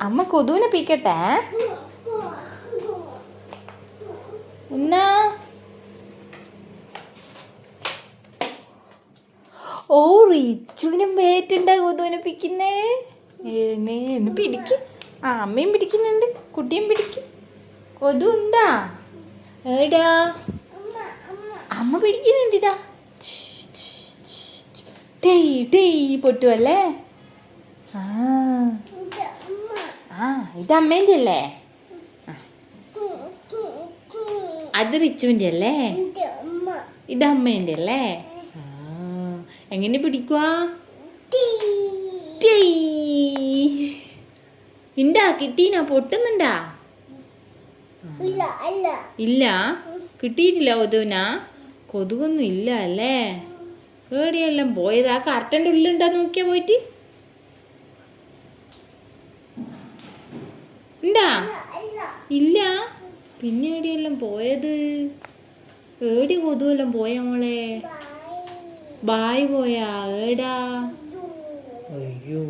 അമ്മ കൊതുവിനെ പീക്കട്ടെ എന്നാ. ഓ റിച്ചുവിനും വേറ്റുണ്ടാ കൊതുവിനെ പിക്കുന്നേ. എന്ന് പിടിക്ക്. ആ അമ്മയും പിടിക്കുന്നുണ്ട്, കുട്ടിയും പിടിക്ക്. കൊതു ഉണ്ടാ ഏടാ? അമ്മ പിടിക്കുന്നുണ്ട്. ഇതാ ടേയ് ടേയ് പൊട്ടുവല്ലേ. ആ ആ ഇത് അമ്മേൻ്റെ അല്ലേ? അത് റിച്ചുവിൻ്റെ അല്ലേ? ഇത് അമ്മേൻ്റെ അല്ലേ? ആ എങ്ങനെ പിടിക്കുവാ? ഇണ്ടാ കിട്ടീനാ? പൊട്ടുന്നുണ്ടാ? ഇല്ല, കിട്ടിയിട്ടില്ല കൊതുവിനാ. കൊതുകൊന്നും ഇല്ല അല്ലേ? എവിടെയെല്ലാം പോയത്? ആ കർട്ടൻ്റെ ഉള്ളിലുണ്ടാ നോക്കിയാ പോയിട്ട്? ഉണ്ടാ? ഇല്ല. പിന്നെ എവിടെയെല്ലാം പോയത്? ഏടി കൊതുവെല്ലാം പോയാ മോളെ? ബായ് പോയാ? ഏടാ? അയ്യോ.